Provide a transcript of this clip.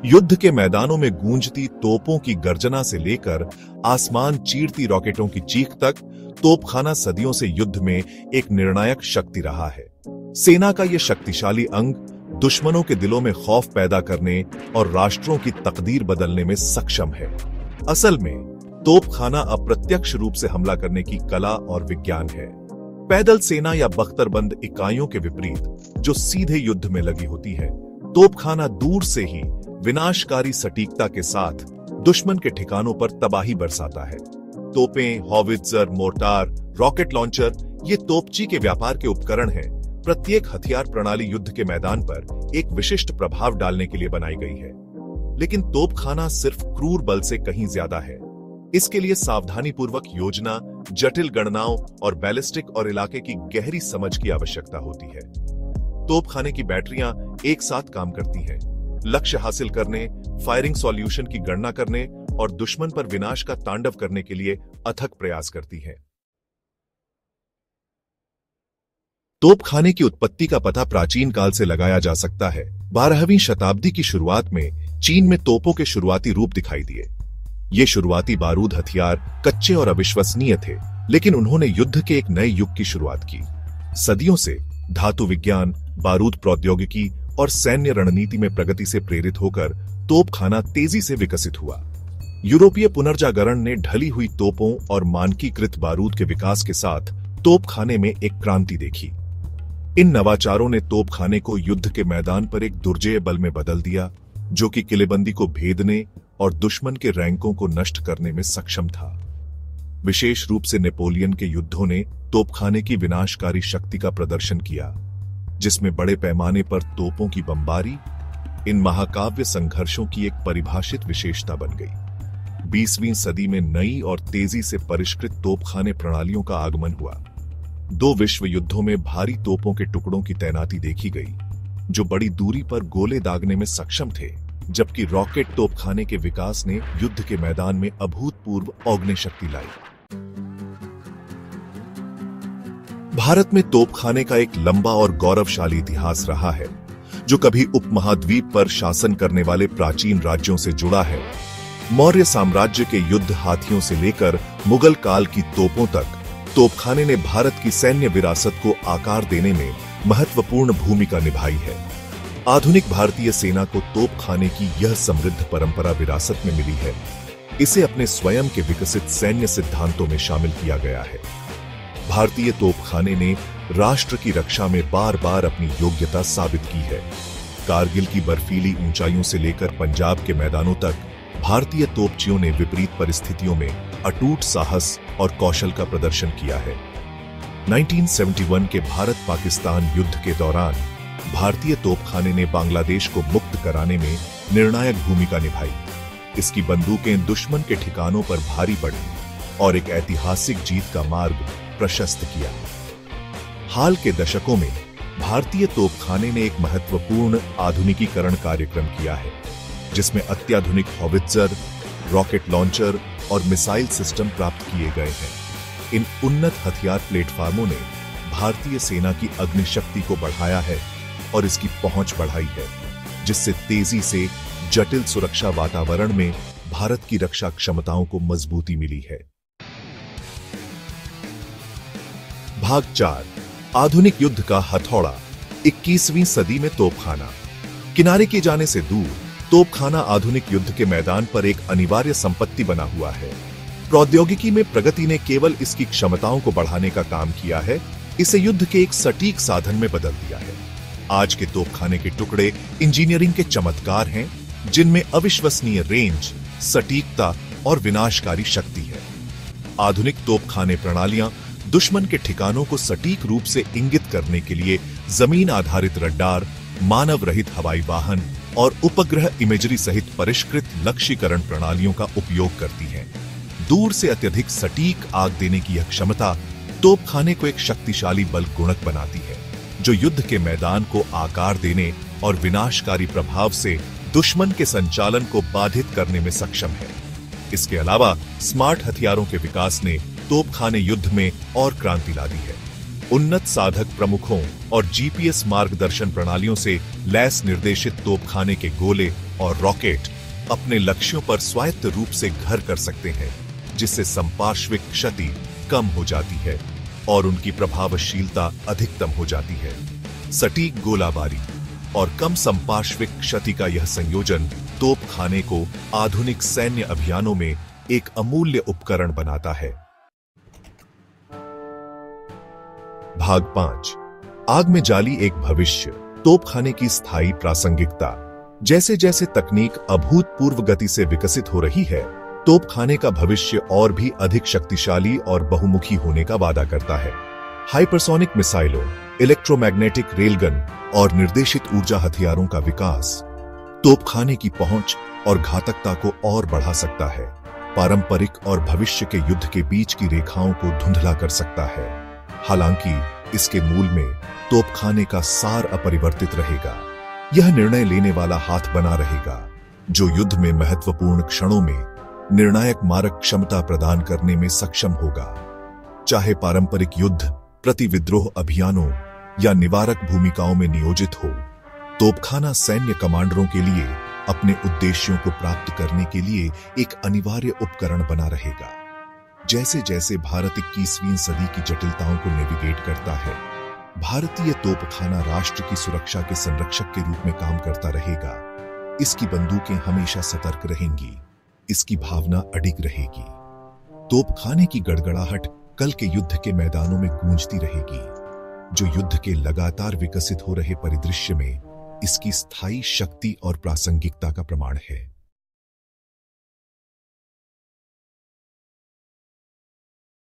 युद्ध के मैदानों में गूंजती तोपों की गर्जना से लेकर आसमान चीरती रॉकेटों की चीख तक, तोपखाना सदियों से युद्ध में एक निर्णायक शक्ति रहा है। सेना का यह शक्तिशाली अंग दुश्मनों के दिलों में खौफ पैदा करने और राष्ट्रों की तकदीर बदलने में सक्षम है। असल में तोपखाना अप्रत्यक्ष रूप से हमला करने की कला और विज्ञान है। पैदल सेना या बख्तरबंद इकाइयों के विपरीत जो सीधे युद्ध में लगी होती है, तोपखाना दूर से ही विनाशकारी सटीकता के साथ दुश्मन के ठिकानों पर तबाही बरसाता है। तोपें, हॉवित्जर, मोर्टार, रॉकेट लॉन्चर ये तोपची के व्यापार के उपकरण हैं। प्रत्येक हथियार प्रणाली युद्ध के मैदान पर एक विशिष्ट प्रभाव डालने के लिए बनाई गई है, लेकिन तोपखाना सिर्फ क्रूर बल से कहीं ज्यादा है। इसके लिए सावधानीपूर्वक योजना, जटिल गणनाओं और बैलिस्टिक और इलाके की गहरी समझ की आवश्यकता होती है। तोपखाने की बैटरियां एक साथ काम करती हैं, लक्ष्य हासिल करने, फायरिंग सॉल्यूशन की गणना करने और दुश्मन पर विनाश का तांडव करने के लिए अथक प्रयास करती हैं। तोपखाने की उत्पत्ति का पता प्राचीन काल से लगाया जा सकता है। 12वीं शताब्दी की शुरुआत में चीन में तोपों के शुरुआती रूप दिखाई दिए। ये शुरुआती बारूद हथियार कच्चे और अविश्वसनीय थे, लेकिन उन्होंने युद्ध के एक नए युग की शुरुआत की। सदियों से धातु विज्ञान, बारूद प्रौद्योगिकी और सैन्य रणनीति में प्रगति से प्रेरित होकर तोपखाना तेजी से विकसित हुआ। यूरोपीय पुनर्जागरण ने ढली हुई तोपों और मानकीकृत बारूद के विकास के साथ तोपखाने में एक क्रांति देखी। इन नवाचारों ने तोपखाने को युद्ध के मैदान पर एक दुर्जेय बल में बदल दिया, जो कि किलेबंदी को भेदने और दुश्मन के रैंकों को नष्ट करने में सक्षम था। विशेष रूप से नेपोलियन के युद्धों ने तोपखाने की विनाशकारी शक्ति का प्रदर्शन किया, जिसमें बड़े पैमाने पर तोपों की बमबारी इन महाकाव्य संघर्षों की एक परिभाषित विशेषता बन गई। 20वीं सदी में नई और तेजी से परिष्कृत तोपखाने प्रणालियों का आगमन हुआ। 2 विश्व युद्धों में भारी तोपों के टुकड़ों की तैनाती देखी गई, जो बड़ी दूरी पर गोले दागने में सक्षम थे, जबकि रॉकेट तोपखाने के विकास ने युद्ध के मैदान में अभूतपूर्व अग्नि शक्ति लाई। भारत में तोपखाने का एक लंबा और गौरवशाली इतिहास रहा है, जो कभी उपमहाद्वीप पर शासन करने वाले प्राचीन राज्यों से जुड़ा है। मौर्य साम्राज्य के युद्ध हाथियों से लेकर मुगल काल की तोपों तक तोपखाने ने भारत की सैन्य विरासत को आकार देने में महत्वपूर्ण भूमिका निभाई है। आधुनिक भारतीय सेना को तोपखाने की यह समृद्ध परंपरा विरासत में मिली है। इसे अपने स्वयं के विकसित सैन्य सिद्धांतों में शामिल किया गया है। भारतीय तोपखाने ने राष्ट्र की रक्षा में बार बार अपनी योग्यता साबित की है। कारगिल की बर्फीली ऊंचाइयों से लेकर पंजाब के मैदानों तक भारतीय तोपचियों ने विपरीत परिस्थितियों में अटूट साहस और कौशल का प्रदर्शन किया है। 1971 के भारत-पाकिस्तान युद्ध के दौरान भारतीय तोपखाने ने बांग्लादेश को मुक्त कराने में निर्णायक भूमिका निभाई। इसकी बंदूकें दुश्मन के ठिकानों पर भारी पड़ी और एक ऐतिहासिक जीत का मार्ग प्रशस्त किया। हाल के दशकों में भारतीय तोपखाने ने एक महत्वपूर्ण आधुनिकीकरण कार्यक्रम किया है, जिसमें अत्याधुनिक हॉवित्जर, रॉकेट लॉन्चर और मिसाइल सिस्टम प्राप्त किए गए हैं। इन उन्नत हथियार प्लेटफार्मों ने भारतीय सेना की अग्निशक्ति को बढ़ाया है और इसकी पहुंच बढ़ाई है, जिससे तेजी से जटिल सुरक्षा वातावरण में भारत की रक्षा क्षमताओं को मजबूती मिली है। भाग 4, आधुनिक युद्ध का हथौड़ा। 21वीं सदी में तोपखाना। किनारे किए जाने से दूर तोपखाना आधुनिक युद्ध के मैदान पर एक अनिवार्य संपत्ति बना हुआ है। प्रौद्योगिकी में प्रगति ने केवल इसकी क्षमताओं को बढ़ाने का काम किया है, इसे युद्ध के एक सटीक साधन में बदल दिया है। आज के तोपखाने के टुकड़े इंजीनियरिंग के चमत्कार हैं, जिनमें अविश्वसनीय रेंज, सटीकता और विनाशकारी शक्ति है। आधुनिक तोपखाने प्रणालियां दुश्मन के ठिकानों को सटीक रूप से इंगित करने के लिए जमीन आधारित रडार, मानव रहित हवाई वाहन और उपग्रह इमेजरी सहित परिष्कृत लक्ष्यीकरण प्रणालियों का उपयोग करती हैं। दूर से अत्यधिक सटीक आग देने की यह क्षमता तोपखाने को एक शक्तिशाली बल गुणक बनाती है, जो युद्ध के मैदान को आकार देने और विनाशकारी प्रभाव से दुश्मन के संचालन को बाधित करने में सक्षम है। इसके अलावा स्मार्ट हथियारों के विकास ने तोपखाने युद्ध में और क्रांति ला दी है। उन्नत साधक प्रमुखों और जीपीएस मार्गदर्शन प्रणालियों से लैस निर्देशित तोपखाने के गोले और रॉकेट अपने लक्ष्यों पर स्वायत्त रूप से घर कर सकते हैं, जिससे संपार्श्विक क्षति कम हो जाती है और उनकी प्रभावशीलता अधिकतम हो जाती है। सटीक गोलाबारी और कम संपार्श्विक क्षति का यह संयोजन तोपखाने को आधुनिक सैन्य अभियानों में एक अमूल्य उपकरण बनाता है। भाग 5। आग में जाली एक भविष्य, तोपखाने की स्थायी प्रासंगिकता। जैसे जैसे तकनीक अभूतपूर्व गति से विकसित हो रही है, तोपखाने का भविष्य और भी अधिक शक्तिशाली और बहुमुखी होने का वादा करता है। हाइपरसोनिक मिसाइलों, इलेक्ट्रोमैग्नेटिक रेलगन और निर्देशित ऊर्जा हथियारों का विकास तोपखाने की पहुंच और घातकता को और बढ़ा सकता है, पारंपरिक और भविष्य के युद्ध के बीच की रेखाओं को धुंधला कर सकता है। हालांकि इसके मूल में तोपखाने का सार अपरिवर्तित रहेगा। यह निर्णय लेने वाला हाथ बना रहेगा, जो युद्ध में महत्वपूर्ण क्षणों में निर्णायक मारक क्षमता प्रदान करने में सक्षम होगा। चाहे पारंपरिक युद्ध, प्रतिविद्रोह अभियानों या निवारक भूमिकाओं में नियोजित हो, तोपखाना सैन्य कमांडरों के लिए अपने उद्देश्यों को प्राप्त करने के लिए एक अनिवार्य उपकरण बना रहेगा। जैसे जैसे भारत 21वीं सदी की जटिलताओं को नेविगेट करता है, भारतीय तोपखाना राष्ट्र की सुरक्षा के संरक्षक के रूप में काम करता रहेगा। इसकी बंदूकें हमेशा सतर्क रहेंगी, इसकी भावना अडिग रहेगी। तोपखाने की गड़गड़ाहट कल के युद्ध के मैदानों में गूंजती रहेगी, जो युद्ध के लगातार विकसित हो रहे परिदृश्य में इसकी स्थायी शक्ति और प्रासंगिकता का प्रमाण है।